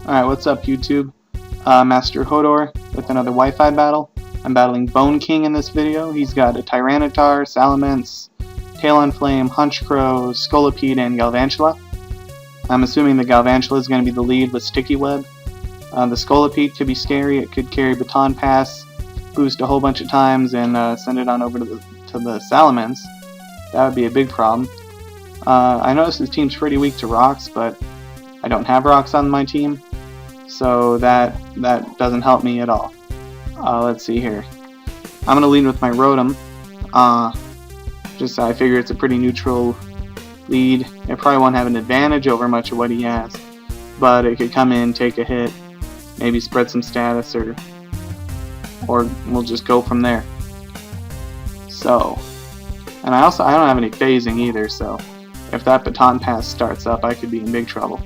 Alright, what's up YouTube? MasterHodor with another Wi-Fi battle. I'm battling Bone King in this video. He's got a Tyranitar, Salamence, Tail Flame, Hunchcrow, Scolipede, and Galvantula. I'm assuming the Galvantula is going to be the lead with Sticky Web. The Scolipede could be scary. It could carry Baton Pass, boost a whole bunch of times, and send it on over to the Salamence. That would be a big problem. I noticed his team's pretty weak to rocks, but I don't have rocks on my team, so that doesn't help me at all. Let's see here. I'm going to lead with my Rotom. I figure it's a pretty neutral lead. It probably won't have an advantage over much of what he has, but it could come in, take a hit, maybe spread some status, or we'll just go from there. So, and I don't have any phasing either, so if that Baton Pass starts up, I could be in big trouble.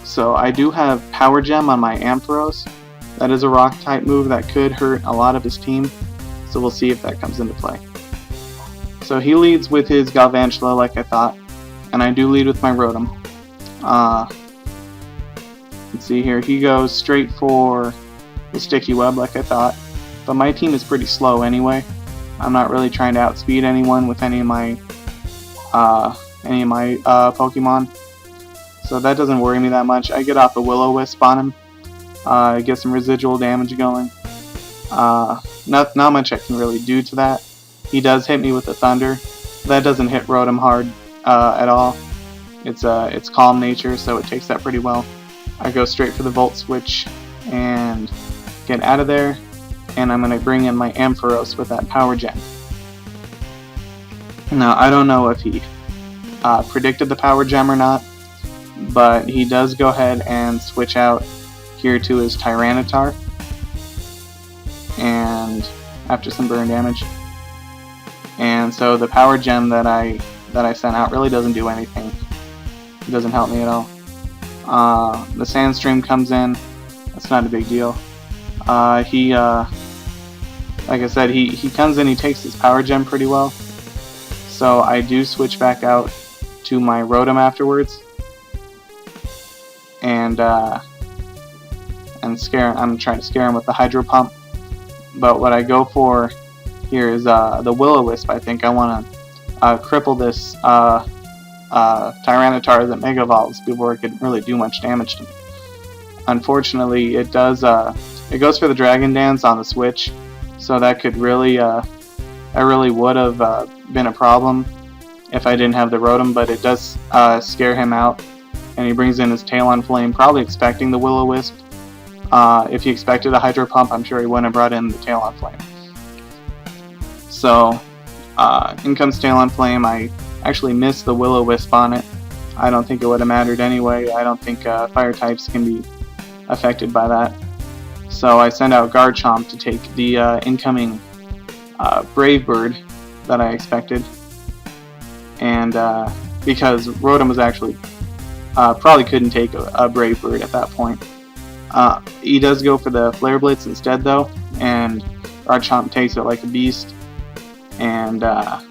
So I do have Power Gem on my Ampharos. That is a rock type move that could hurt a lot of his team, so we'll see if that comes into play. So he leads with his Galvantula like I thought, and I do lead with my Rotom. Let's see here, he goes straight for the Sticky Web like I thought, but my team is pretty slow anyway. I'm not really trying to outspeed anyone with any of my Pokemon. So that doesn't worry me that much. I get off a Will-O-Wisp on him, get some residual damage going. Not much I can really do to that. He does hit me with a Thunder. That doesn't hit Rotom hard at all. It's calm nature, so it takes that pretty well. I go straight for the Volt Switch and get out of there, and I'm going to bring in my Ampharos with that Power Gem. Now, I don't know if he predicted the Power Gem or not, but he does go ahead and switch out here to his Tyranitar, and after some burn damage. And so the Power Gem that I sent out really doesn't do anything. It doesn't help me at all. The Sandstream comes in. That's not a big deal. Like I said, he comes in, he takes his Power Gem pretty well. So I do switch back out to my Rotom afterwards. And I'm trying to scare him with the Hydro Pump. But what I go for here is the Will-O-Wisp. I think I want to cripple this Tyranitar that Mega Evolves before it could really do much damage to me. Unfortunately, it does. It goes for the Dragon Dance on the Switch, so that could really, that really would have been a problem if I didn't have the Rotom. But it does scare him out, and he brings in his Tail Flame, probably expecting the Will-O-Wisp. If he expected a Hydro Pump, I'm sure he wouldn't have brought in the Tail Flame. So, in comes Tail Flame. I actually missed the Will-O-Wisp on it. I don't think it would have mattered anyway. I don't think fire types can be affected by that. So I send out Garchomp to take the incoming Brave Bird that I expected. And because Rotom was actually probably couldn't take a Brave Bird at that point. He does go for the Flare Blitz instead though, and Garchomp takes it like a beast. And now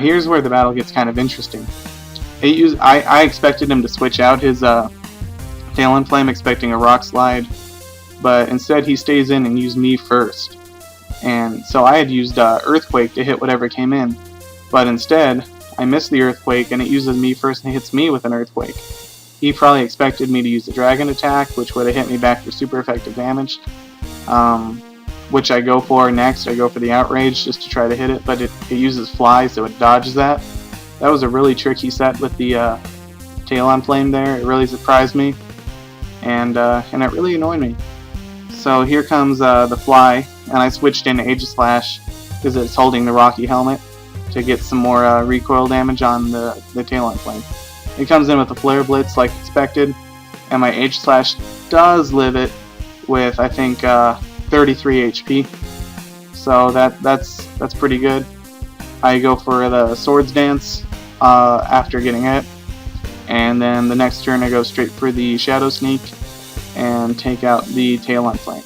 here's where the battle gets kind of interesting. I expected him to switch out his Tail Flame, expecting a Rock Slide, but instead he stays in and used me first. And so I had used Earthquake to hit whatever came in, but instead I missed the Earthquake and it uses me first and hits me with an Earthquake. He probably expected me to use the Dragon Attack, which would have hit me back for super effective damage, which I go for next. I go for the Outrage just to try to hit it, but it uses Fly, so it dodges that. That was a really tricky set with the Tail Flame there. It really surprised me, and it really annoyed me. So here comes the Fly, and I switched in Aegislash because it's holding the Rocky Helmet to get some more recoil damage on the Tail Flame. It comes in with a Flare Blitz like expected, and my Aegislash does live it with, I think, 33 HP. So that's pretty good. I go for the Swords Dance after getting hit, and then the next turn I go straight for the Shadow Sneak and take out the Tail Flame.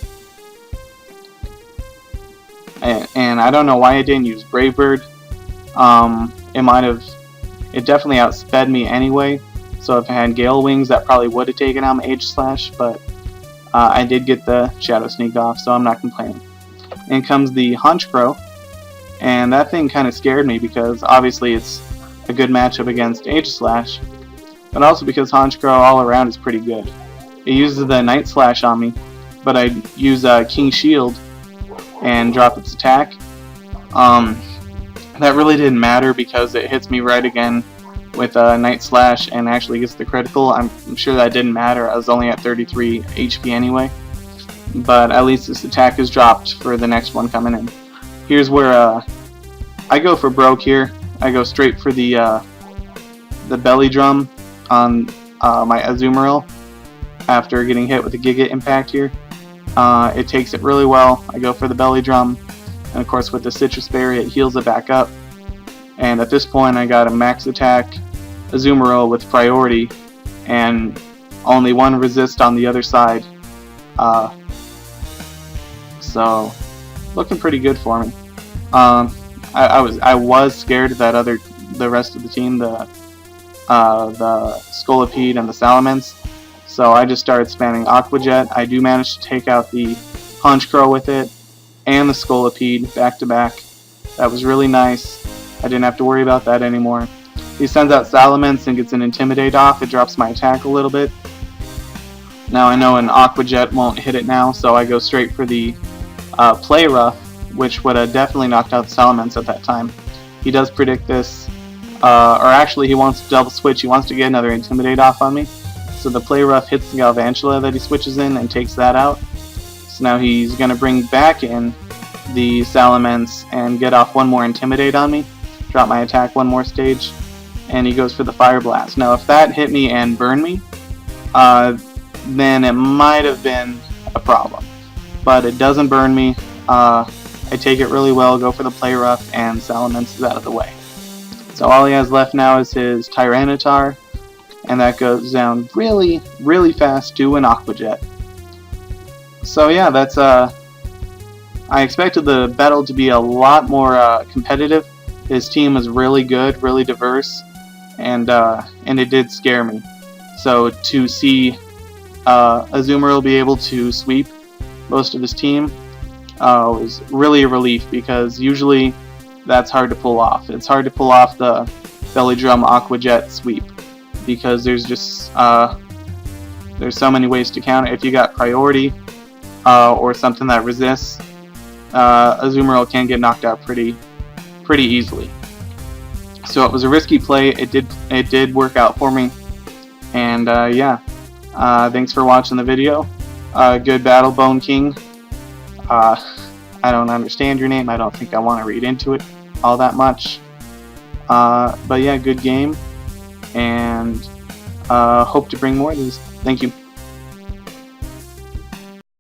And I don't know why I didn't use Brave Bird. It definitely outsped me anyway, So if I had Gale Wings, that probably would have taken out my Aegislash, but I did get the Shadow Sneak off, so I'm not complaining. In comes the Honchkrow, and that thing kind of scared me because obviously it's a good matchup against Aegislash, but also because Honchkrow all around is pretty good. It uses the Night Slash on me, but I use King Shield and drop its attack. That really didn't matter because it hits me right again with Night Slash and actually gets the critical. I'm sure that didn't matter. I was only at 33 HP anyway. But at least this attack is dropped for the next one coming in. Here's where I go for broke here. I go straight for the belly drum on my Azumarill after getting hit with the Giga Impact here. It takes it really well. I go for the belly drum, and of course with the Citrus Berry it heals it back up. And at this point I got a max attack Azumarill with priority and only one resist on the other side. So looking pretty good for me. I was scared that the rest of the team, the Scolipede and the Salamence, so I just started spamming Aqua Jet. I do manage to take out the Honchkrow with it and the Scolipede back to back. That was really nice. I didn't have to worry about that anymore. He sends out Salamence and gets an Intimidate off. It drops my attack a little bit. Now I know an Aqua Jet won't hit it now, so I go straight for the Play Rough, which would have definitely knocked out the Salamence at that time. He does predict this, or actually he wants to double switch. He wants to get another Intimidate off on me. So the Play Rough hits the Galvantula that he switches in and takes that out. So now he's going to bring back in the Salamence and get off one more Intimidate on me. Drop my attack one more stage. And he goes for the Fire Blast. Now if that hit me and burned me, then it might have been a problem. But it doesn't burn me. I take it really well, go for the Play Rough, and Salamence is out of the way. So all he has left now is his Tyranitar, and that goes down really, really fast to an Aqua Jet. So yeah, that's I expected the battle to be a lot more competitive. His team was really good, really diverse, and it did scare me. So to see Azumarill be able to sweep most of his team was really a relief, because usually that's hard to pull off. It's hard to pull off the Belly Drum Aqua Jet sweep because there's just there's so many ways to counter. If you got priority or something that resists, Azumarill can get knocked out pretty easily. So it was a risky play. It did work out for me, and yeah. Thanks for watching the video. Good battle, Bone King. I don't understand your name. I don't think I want to read into it all that much. But yeah, good game, and hope to bring more of these. Thank you.